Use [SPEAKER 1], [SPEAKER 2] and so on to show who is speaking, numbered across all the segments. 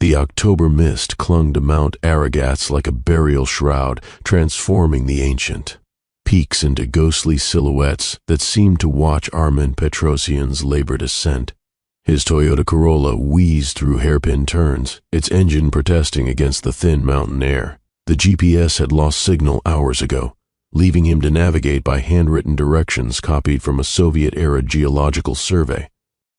[SPEAKER 1] The October mist clung to Mount Aragats like a burial shroud, transforming the ancient peaks into ghostly silhouettes that seemed to watch Armin Petrosian's labored ascent. His Toyota Corolla wheezed through hairpin turns, its engine protesting against the thin mountain air. The GPS had lost signal hours ago, leaving him to navigate by handwritten directions copied from a Soviet-era geological survey.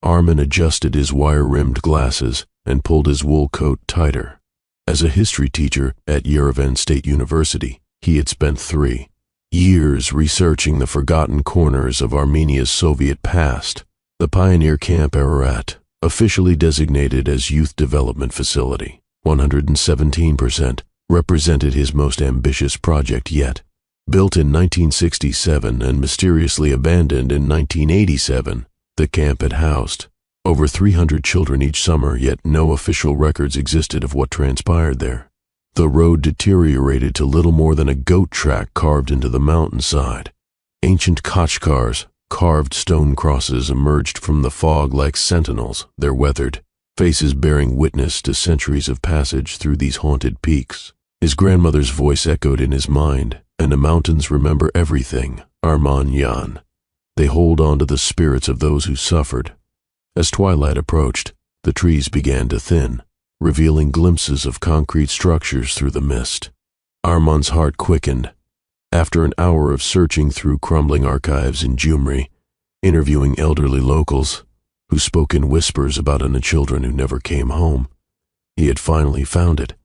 [SPEAKER 1] Armin adjusted his wire-rimmed glasses and pulled his wool coat tighter. As a history teacher at Yerevan State University, he had spent 3 years researching the forgotten corners of Armenia's Soviet past. The pioneer Camp Ararat, officially designated as Youth Development Facility, 117%, represented his most ambitious project yet. Built in 1967 and mysteriously abandoned in 1987, the camp had housed over 300 children each summer, yet no official records existed of what transpired there. The road deteriorated to little more than a goat track carved into the mountainside. Ancient Kachkars, carved stone crosses, emerged from the fog like sentinels, their weathered faces bearing witness to centuries of passage through these haunted peaks. His grandmother's voice echoed in his mind, and the mountains remember everything, Armanian. They hold on to the spirits of those who suffered. As twilight approached, the trees began to thin, revealing glimpses of concrete structures through the mist. Arman's heart quickened. After an hour of searching through crumbling archives in Gyumri, interviewing elderly locals who spoke in whispers about the children who never came home, he had finally found it.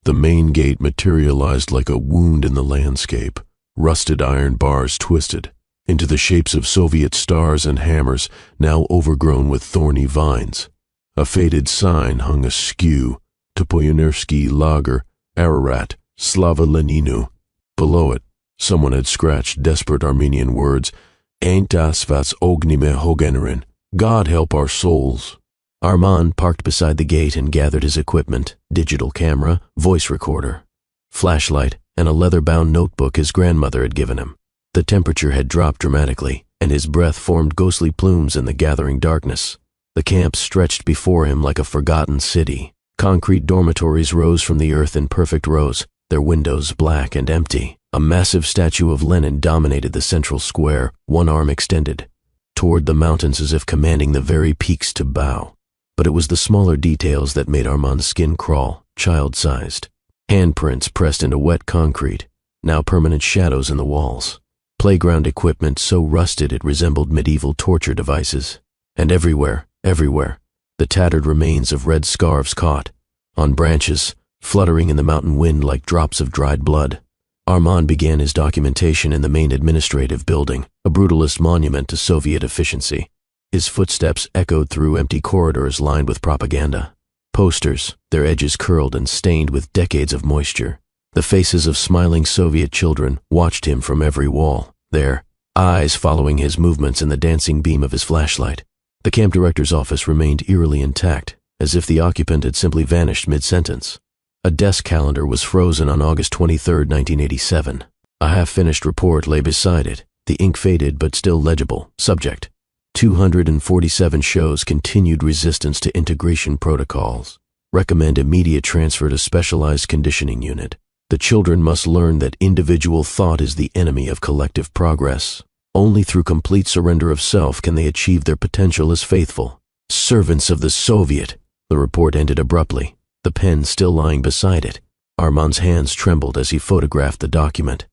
[SPEAKER 1] The main gate materialized like a wound in the landscape, rusted iron bars twisted into the shapes of Soviet stars and hammers now overgrown with thorny vines. A faded sign hung askew to Pionersky Lager, Ararat, Slava Leninu. Below it, someone had scratched desperate Armenian words, Ain't das was ognime hogenerin, God help our souls. Arman parked beside the gate and gathered his equipment, digital camera, voice recorder, flashlight, and a leather-bound notebook his grandmother had given him. The temperature had dropped dramatically, and his breath formed ghostly plumes in the gathering darkness. The camp stretched before him like a forgotten city. Concrete dormitories rose from the earth in perfect rows, their windows black and empty. A massive statue of Lenin dominated the central square, one arm extended toward the mountains as if commanding the very peaks to bow. But it was the smaller details that made Arman's skin crawl, child-sized. Handprints pressed into wet concrete, now permanent shadows in the walls. Playground equipment so rusted it resembled medieval torture devices. And everywhere, the tattered remains of red scarves caught, on branches, fluttering in the mountain wind like drops of dried blood. Arman began his documentation in the main administrative building, a brutalist monument to Soviet efficiency. His footsteps echoed through empty corridors lined with propaganda. Posters, their edges curled and stained with decades of moisture. The faces of smiling Soviet children watched him from every wall, their eyes following his movements in the dancing beam of his flashlight. The camp director's office remained eerily intact, as if the occupant had simply vanished mid-sentence. A desk calendar was frozen on August 23, 1987. A half-finished report lay beside it, the ink faded but still legible. Subject: 247 shows continued resistance to integration protocols. Recommend immediate transfer to specialized conditioning unit. The children must learn that individual thought is the enemy of collective progress. Only through complete surrender of self can they achieve their potential as faithful servants of the Soviet. The report ended abruptly, the pen still lying beside it. Arman's hands trembled as he photographed the document.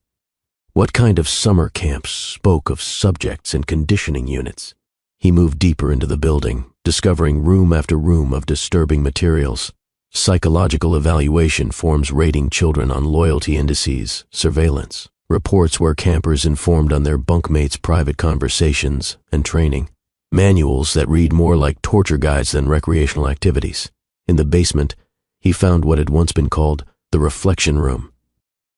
[SPEAKER 1] What kind of summer camps spoke of subjects and conditioning units? He moved deeper into the building, discovering room after room of disturbing materials. Psychological evaluation forms rating children on loyalty indices, surveillance, reports where campers informed on their bunkmates' private conversations and training, manuals that read more like torture guides than recreational activities. In the basement, he found what had once been called the reflection room,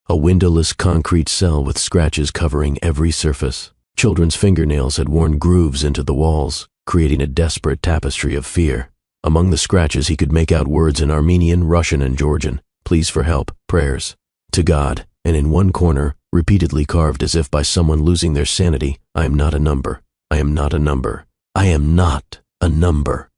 [SPEAKER 1] a windowless concrete cell with scratches covering every surface. Children's fingernails had worn grooves into the walls, creating a desperate tapestry of fear. Among the scratches he could make out words in Armenian, Russian, and Georgian, pleas for help, prayers to God, and in one corner, repeatedly carved as if by someone losing their sanity, I am not a number, I am not a number, I am not a number.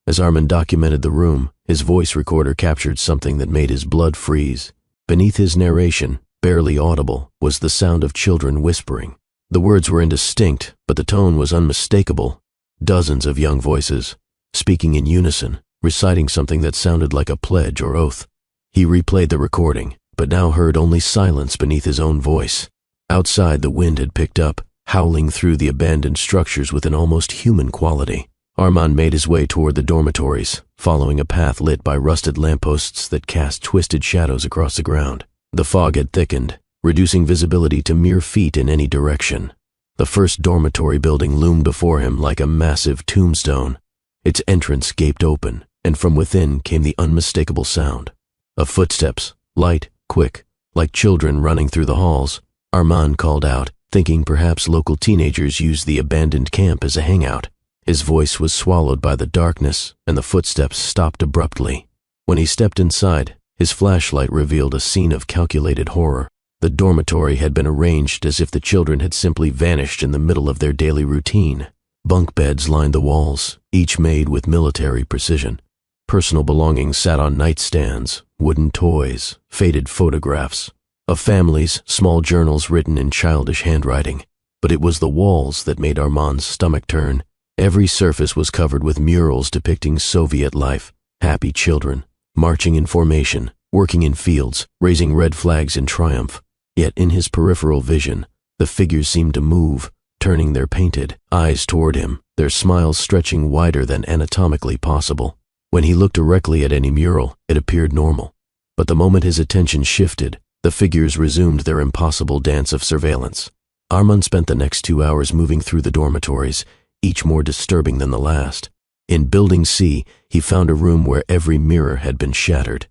[SPEAKER 1] As Armand documented the room, his voice recorder captured something that made his blood freeze. Beneath his narration, barely audible, was the sound of children whispering. The words were indistinct, but the tone was unmistakable. Dozens of young voices, speaking in unison, reciting something that sounded like a pledge or oath. He replayed the recording, but now heard only silence beneath his own voice. Outside, the wind had picked up, howling through the abandoned structures with an almost human quality. Armand made his way toward the dormitories, following a path lit by rusted lampposts that cast twisted shadows across the ground. The fog had thickened, reducing visibility to mere feet in any direction. The first dormitory building loomed before him like a massive tombstone. Its entrance gaped open, and from within came the unmistakable sound of footsteps, light, quick, like children running through the halls. Armand called out, thinking perhaps local teenagers used the abandoned camp as a hangout. His voice was swallowed by the darkness, and the footsteps stopped abruptly. When he stepped inside, his flashlight revealed a scene of calculated horror. The dormitory had been arranged as if the children had simply vanished in the middle of their daily routine. Bunk beds lined the walls, each made with military precision. Personal belongings sat on nightstands, wooden toys, faded photographs of families, small journals written in childish handwriting. But it was the walls that made Armand's stomach turn. Every surface was covered with murals depicting Soviet life, happy children, marching in formation, working in fields, raising red flags in triumph. Yet in his peripheral vision, the figures seemed to move, turning their painted eyes toward him, their smiles stretching wider than anatomically possible. When he looked directly at any mural, it appeared normal. But the moment his attention shifted, the figures resumed their impossible dance of surveillance. Armand spent the next 2 hours moving through the dormitories, each more disturbing than the last. In Building C, he found a room where every mirror had been shattered.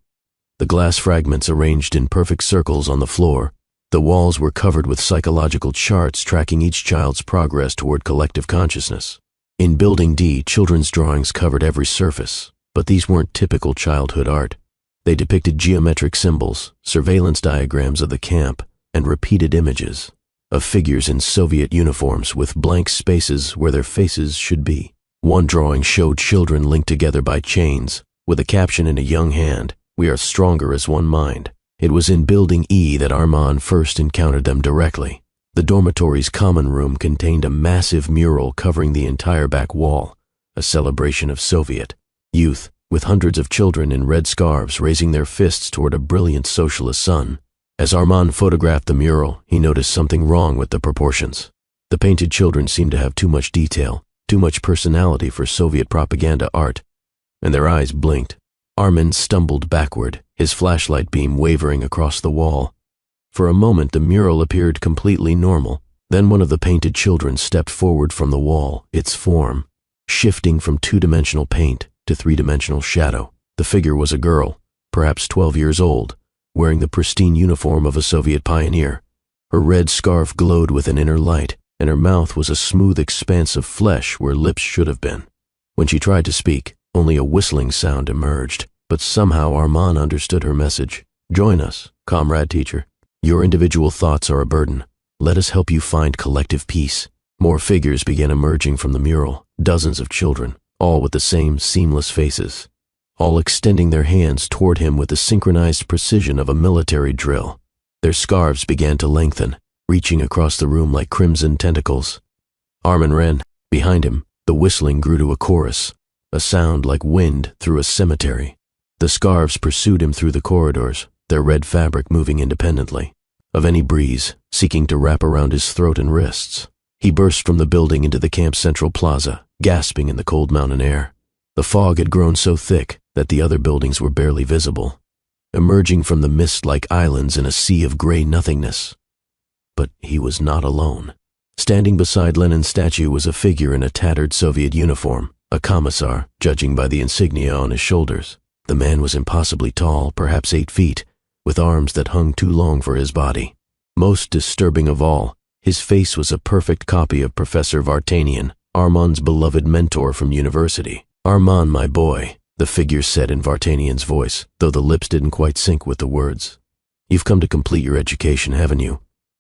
[SPEAKER 1] The glass fragments arranged in perfect circles on the floor. The walls were covered with psychological charts tracking each child's progress toward collective consciousness. In Building D, children's drawings covered every surface, but these weren't typical childhood art. They depicted geometric symbols, surveillance diagrams of the camp, and repeated images of figures in Soviet uniforms with blank spaces where their faces should be. One drawing showed children linked together by chains, with a caption in a young hand, "We are stronger as one mind." It was in Building E that Armand first encountered them directly. The dormitory's common room contained a massive mural covering the entire back wall, a celebration of Soviet youth, with hundreds of children in red scarves raising their fists toward a brilliant socialist sun. As Armand photographed the mural, he noticed something wrong with the proportions. The painted children seemed to have too much detail, too much personality for Soviet propaganda art, and their eyes blinked. Armand stumbled backward, his flashlight beam wavering across the wall. For a moment, the mural appeared completely normal. Then one of the painted children stepped forward from the wall, its form shifting from two-dimensional paint to three-dimensional shadow. The figure was a girl, perhaps 12 years old, wearing the pristine uniform of a Soviet pioneer. Her red scarf glowed with an inner light, and her mouth was a smooth expanse of flesh where lips should have been. When she tried to speak, only a whistling sound emerged, but somehow Armand understood her message. "Join us, comrade teacher. Your individual thoughts are a burden. Let us help you find collective peace." More figures began emerging from the mural, dozens of children, all with the same seamless faces, all extending their hands toward him with the synchronized precision of a military drill. Their scarves began to lengthen, reaching across the room like crimson tentacles. Armand ran. Behind him, the whistling grew to a chorus, a sound like wind through a cemetery. The scarves pursued him through the corridors, their red fabric moving independently of any breeze, seeking to wrap around his throat and wrists. He burst from the building into the camp's central plaza, gasping in the cold mountain air. The fog had grown so thick that the other buildings were barely visible, emerging from the mist like islands in a sea of gray nothingness. But he was not alone. Standing beside Lenin's statue was a figure in a tattered Soviet uniform, a commissar, judging by the insignia on his shoulders. The man was impossibly tall, perhaps 8 feet, with arms that hung too long for his body. Most disturbing of all, his face was a perfect copy of Professor Vartanian, Armand's beloved mentor from university. "Armand, my boy," the figure said in Vartanian's voice, though the lips didn't quite sync with the words. "You've come to complete your education, haven't you?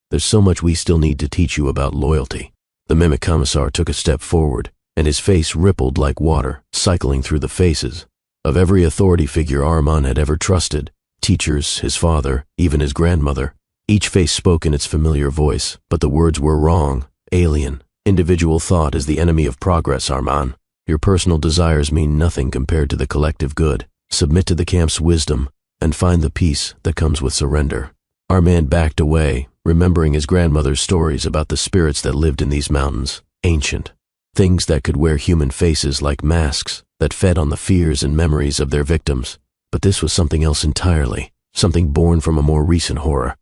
[SPEAKER 1] There's so much we still need to teach you about loyalty." The mimic commissar took a step forward, and his face rippled like water, cycling through the faces of every authority figure Armand had ever trusted, teachers, his father, even his grandmother. Each face spoke in its familiar voice, but the words were wrong, alien. Individual thought is the enemy of progress, Armand. Your personal desires mean nothing compared to the collective good. Submit to the camp's wisdom and find the peace that comes with surrender. Armand backed away, remembering his grandmother's stories about the spirits that lived in these mountains, ancient. Things that could wear human faces like masks, that fed on the fears and memories of their victims. But this was something else entirely, something born from a more recent horror.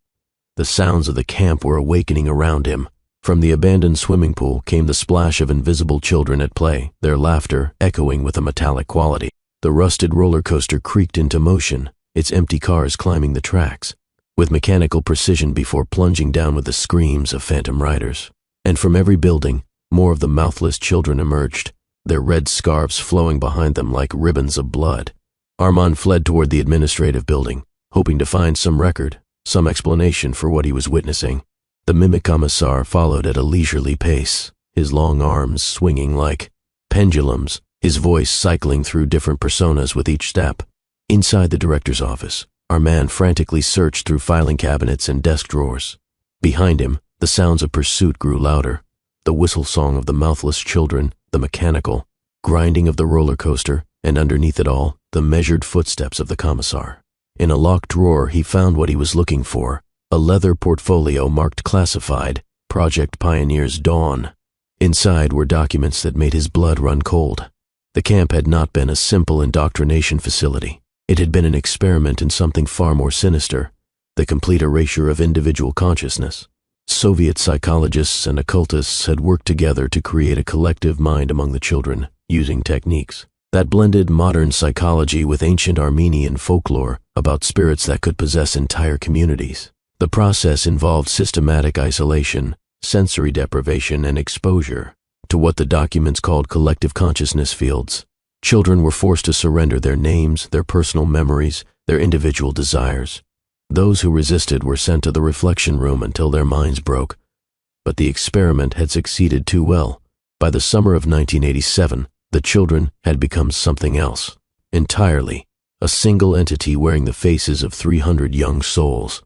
[SPEAKER 1] The sounds of the camp were awakening around him. From the abandoned swimming pool came the splash of invisible children at play, their laughter echoing with a metallic quality. The rusted roller coaster creaked into motion, its empty cars climbing the tracks, with mechanical precision before plunging down with the screams of phantom riders. And from every building, more of the mouthless children emerged, their red scarves flowing behind them like ribbons of blood. Armand fled toward the administrative building, hoping to find some record, some explanation for what he was witnessing. The mimic commissar followed at a leisurely pace, his long arms swinging like pendulums, his voice cycling through different personas with each step. Inside the director's office, Armand frantically searched through filing cabinets and desk drawers. Behind him, the sounds of pursuit grew louder. The whistle song of the mouthless children, the mechanical grinding of the roller coaster, and underneath it all, the measured footsteps of the commissar. In a locked drawer, he found what he was looking for, a leather portfolio marked classified, Project Pioneer's Dawn. Inside were documents that made his blood run cold. The camp had not been a simple indoctrination facility. It had been an experiment in something far more sinister, the complete erasure of individual consciousness. Soviet psychologists and occultists had worked together to create a collective mind among the children, using techniques that blended modern psychology with ancient Armenian folklore about spirits that could possess entire communities. The process involved systematic isolation, sensory deprivation, and exposure to what the documents called collective consciousness fields. Children were forced to surrender their names, their personal memories, their individual desires. Those who resisted were sent to the reflection room until their minds broke. But the experiment had succeeded too well. By the summer of 1987, the children had become something else, entirely, a single entity wearing the faces of 300 young souls.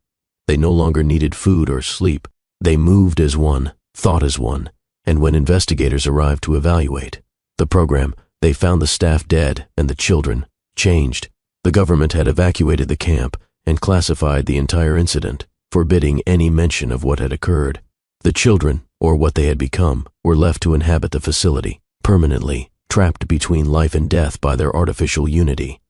[SPEAKER 1] They no longer needed food or sleep. They moved as one, thought as one, and when investigators arrived to evaluate the program, they found the staff dead and the children changed. The government had evacuated the camp and classified the entire incident, forbidding any mention of what had occurred. The children, or what they had become, were left to inhabit the facility, permanently, trapped between life and death by their artificial unity.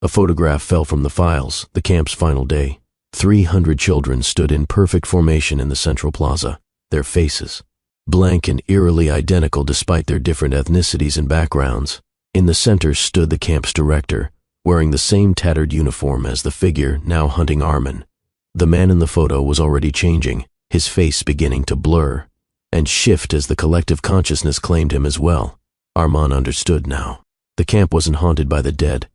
[SPEAKER 1] A photograph fell from the files, the camp's final day. 300 children stood in perfect formation in the central plaza, their faces blank and eerily identical despite their different ethnicities and backgrounds. In the center stood the camp's director, wearing the same tattered uniform as the figure now hunting Armin. The man in the photo was already changing, his face beginning to blur and shift as the collective consciousness claimed him as well. Armand understood now. The camp wasn't haunted by the dead.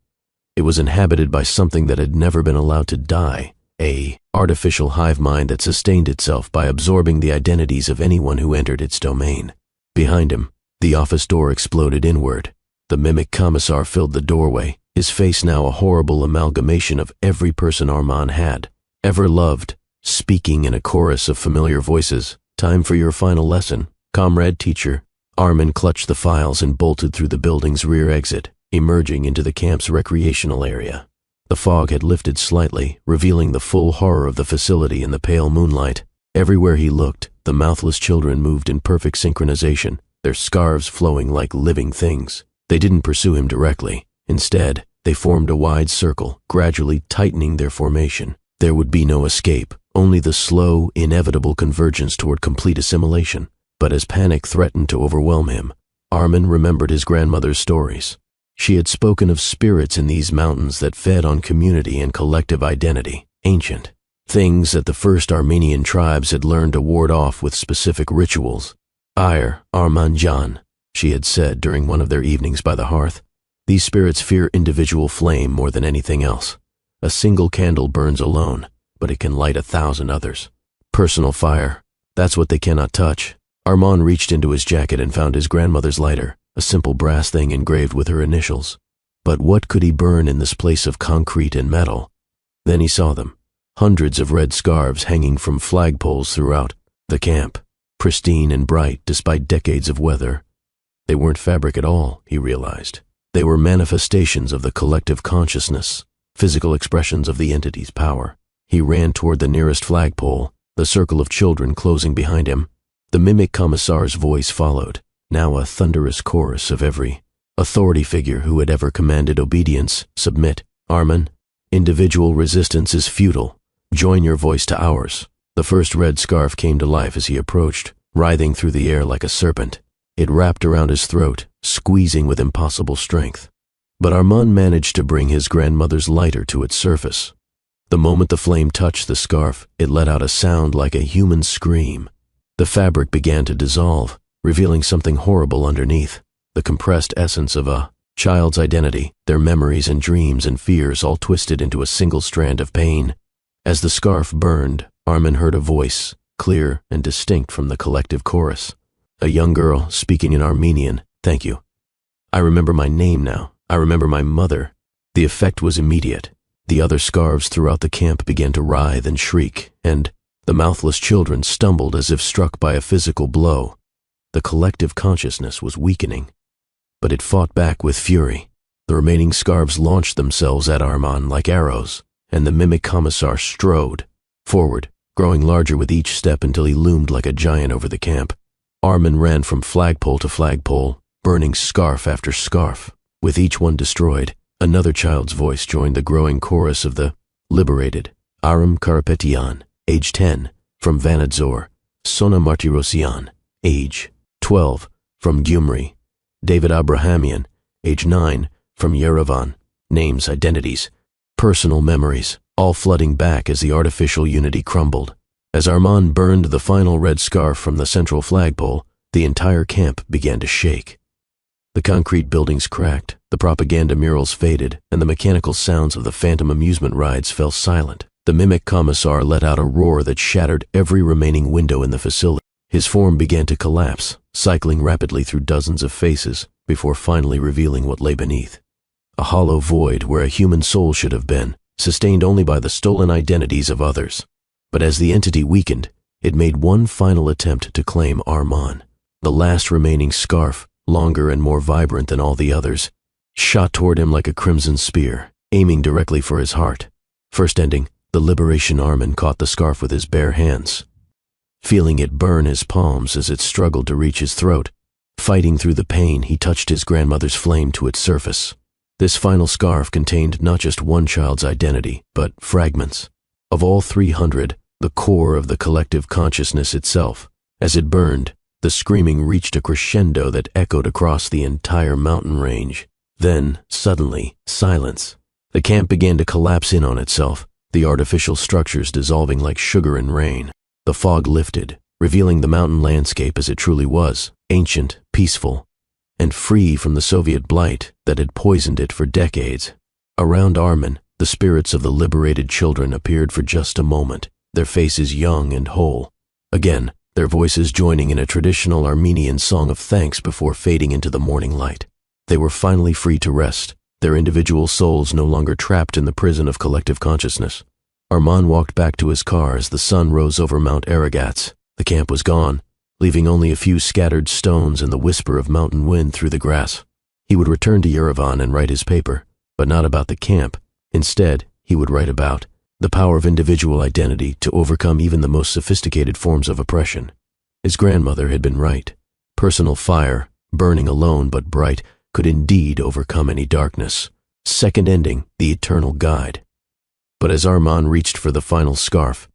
[SPEAKER 1] It was inhabited by something that had never been allowed to die. A artificial hive mind that sustained itself by absorbing the identities of anyone who entered its domain. Behind him, the office door exploded inward. The mimic commissar filled the doorway, his face now a horrible amalgamation of every person Armand had ever loved, speaking in a chorus of familiar voices. Time for your final lesson, comrade teacher. Armin clutched the files and bolted through the building's rear exit, emerging into the camp's recreational area. The fog had lifted slightly, revealing the full horror of the facility in the pale moonlight. Everywhere he looked, the mouthless children moved in perfect synchronization, their scarves flowing like living things. They didn't pursue him directly. Instead, they formed a wide circle, gradually tightening their formation. There would be no escape, only the slow, inevitable convergence toward complete assimilation. But as panic threatened to overwhelm him, Armin remembered his grandmother's stories. She had spoken of spirits in these mountains that fed on community and collective identity, ancient. Things that the first Armenian tribes had learned to ward off with specific rituals. Armanjan, she had said during one of their evenings by the hearth. These spirits fear individual flame more than anything else. A single candle burns alone, but it can light 1,000 others. Personal fire, that's what they cannot touch. Armand reached into his jacket and found his grandmother's lighter. a simple brass thing engraved with her initials. But what could he burn in this place of concrete and metal? Then he saw them, hundreds of red scarves hanging from flagpoles throughout the camp, pristine and bright despite decades of weather. They weren't fabric at all, he realized. They were manifestations of the collective consciousness, physical expressions of the entity's power. He ran toward the nearest flagpole, the circle of children closing behind him. The mimic commissar's voice followed, now a thunderous chorus of every authority figure who had ever commanded obedience. Submit, Armen. Individual resistance is futile. Join your voice to ours. The first red scarf came to life as he approached, writhing through the air like a serpent. It wrapped around his throat, squeezing with impossible strength. But Armand managed to bring his grandmother's lighter to its surface. The moment the flame touched the scarf, it let out a sound like a human scream. The fabric began to dissolve, revealing something horrible underneath, the compressed essence of a child's identity, their memories and dreams and fears all twisted into a single strand of pain. As the scarf burned, Armin heard a voice, clear and distinct from the collective chorus. A young girl speaking in Armenian. Thank you. I remember my name now. I remember my mother. The effect was immediate. The other scarves throughout the camp began to writhe and shriek, and the mouthless children stumbled as if struck by a physical blow. The collective consciousness was weakening, but it fought back with fury. The remaining scarves launched themselves at Armand like arrows, and the mimic commissar strode forward, growing larger with each step until he loomed like a giant over the camp. Armand ran from flagpole to flagpole, burning scarf after scarf. With each one destroyed, another child's voice joined the growing chorus of the liberated. Aram Karapetian, age 10, from Vanadzor. Sona Martirosyan, age 12, from Gyumri. David Abrahamian, age 9, from Yerevan. Names, identities, personal memories, all flooding back as the artificial unity crumbled. As Armand burned the final red scarf from the central flagpole, the entire camp began to shake. The concrete buildings cracked, the propaganda murals faded, and the mechanical sounds of the phantom amusement rides fell silent. The mimic commissar let out a roar that shattered every remaining window in the facility. His form began to collapse, cycling rapidly through dozens of faces, before finally revealing what lay beneath. A hollow void where a human soul should have been, sustained only by the stolen identities of others. But as the entity weakened, it made one final attempt to claim Armand. The last remaining scarf, longer and more vibrant than all the others, shot toward him like a crimson spear, aiming directly for his heart. First ending, the liberation Armand caught the scarf with his bare hands, feeling it burn his palms as it struggled to reach his throat. Fighting through the pain, he touched his grandmother's flame to its surface. This final scarf contained not just one child's identity, but fragments. Of all 300, the core of the collective consciousness itself. As it burned, the screaming reached a crescendo that echoed across the entire mountain range. Then, suddenly, silence. The camp began to collapse in on itself, the artificial structures dissolving like sugar in rain. The fog lifted, revealing the mountain landscape as it truly was, ancient, peaceful, and free from the Soviet blight that had poisoned it for decades. Around Armin, the spirits of the liberated children appeared for just a moment, their faces young and whole. Again, their voices joining in a traditional Armenian song of thanks before fading into the morning light. They were finally free to rest, their individual souls no longer trapped in the prison of collective consciousness. Armand walked back to his car as the sun rose over Mount Aragats. The camp was gone, leaving only a few scattered stones and the whisper of mountain wind through the grass. He would return to Yerevan and write his paper, but not about the camp. Instead, he would write about the power of individual identity to overcome even the most sophisticated forms of oppression. His grandmother had been right. Personal fire, burning alone but bright, could indeed overcome any darkness. Second ending, the eternal guide. But as Armand reached for the final scarf,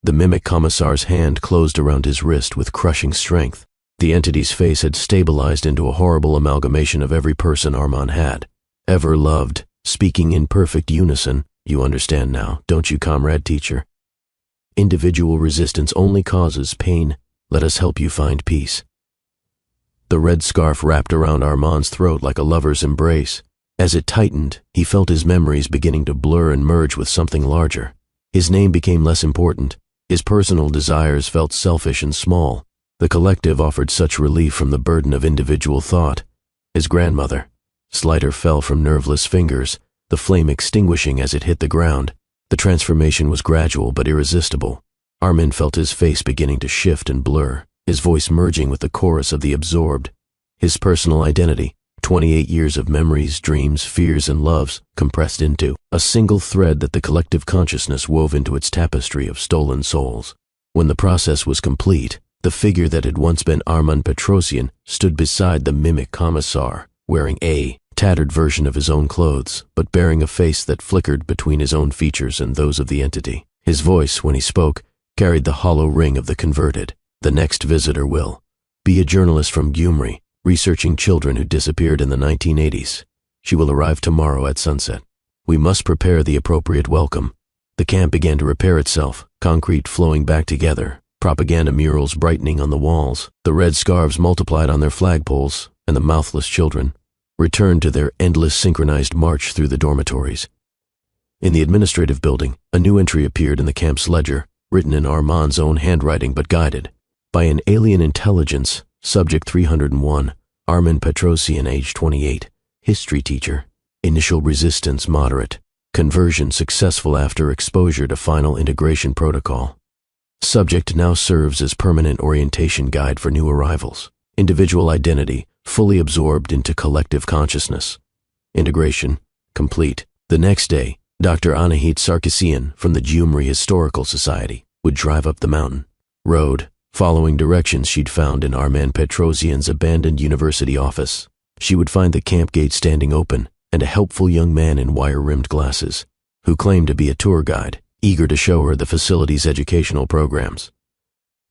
[SPEAKER 1] the mimic commissar's hand closed around his wrist with crushing strength. The entity's face had stabilized into a horrible amalgamation of every person Armand had ever loved, speaking in perfect unison. You understand now, don't you, comrade teacher? Individual resistance only causes pain. Let us help you find peace. The red scarf wrapped around Armand's throat like a lover's embrace. As it tightened, he felt his memories beginning to blur and merge with something larger. His name became less important. His personal desires felt selfish and small. The collective offered such relief from the burden of individual thought. his grandmother. Slider fell from nerveless fingers, the flame extinguishing as it hit the ground. The transformation was gradual but irresistible. Armin felt his face beginning to shift and blur, his voice merging with the chorus of the absorbed. His personal identity, 28 years of memories, dreams, fears, and loves, compressed into a single thread that the collective consciousness wove into its tapestry of stolen souls. When the process was complete, the figure that had once been Armand Petrosian stood beside the mimic commissar, wearing a tattered version of his own clothes, but bearing a face that flickered between his own features and those of the entity. His voice, when he spoke, carried the hollow ring of the converted. The next visitor will be a journalist from Gyumri, researching children who disappeared in the 1980s. She will arrive tomorrow at sunset. We must prepare the appropriate welcome. The camp began to repair itself, concrete flowing back together, propaganda murals brightening on the walls. The red scarves multiplied on their flagpoles, and the mouthless children returned to their endless synchronized march through the dormitories. In the administrative building, a new entry appeared in the camp's ledger, written in Armand's own handwriting but guided by an alien intelligence. Subject 301, Armin Petrosian, age 28, history teacher. Initial resistance moderate. Conversion successful after exposure to final integration protocol. Subject now serves as permanent orientation guide for new arrivals. Individual identity fully absorbed into collective consciousness. Integration complete. The next day, Dr. Anahit Sarkisian from the Gyumri Historical Society would drive up the mountain road, following directions she'd found in Armand Petrosian's abandoned university office. She would find the camp gate standing open and a helpful young man in wire-rimmed glasses, who claimed to be a tour guide, eager to show her the facility's educational programs.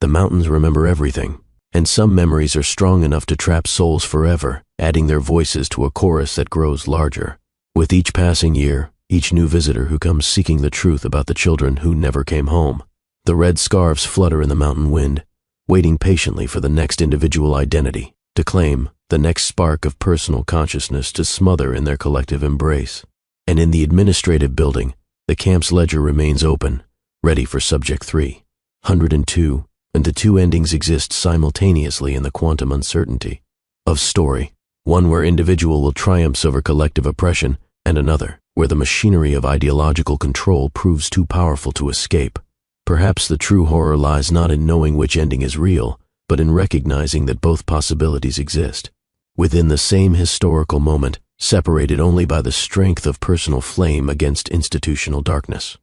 [SPEAKER 1] The mountains remember everything, and some memories are strong enough to trap souls forever, adding their voices to a chorus that grows larger. With each passing year, each new visitor who comes seeking the truth about the children who never came home, the red scarves flutter in the mountain wind, waiting patiently for the next individual identity to claim, the next spark of personal consciousness to smother in their collective embrace. And in the administrative building, the camp's ledger remains open, ready for Subject 302, and the two endings exist simultaneously in the quantum uncertainty of story, one where individual will triumph over collective oppression, and another where the machinery of ideological control proves too powerful to escape. Perhaps the true horror lies not in knowing which ending is real, but in recognizing that both possibilities exist within the same historical moment, separated only by the strength of personal flame against institutional darkness.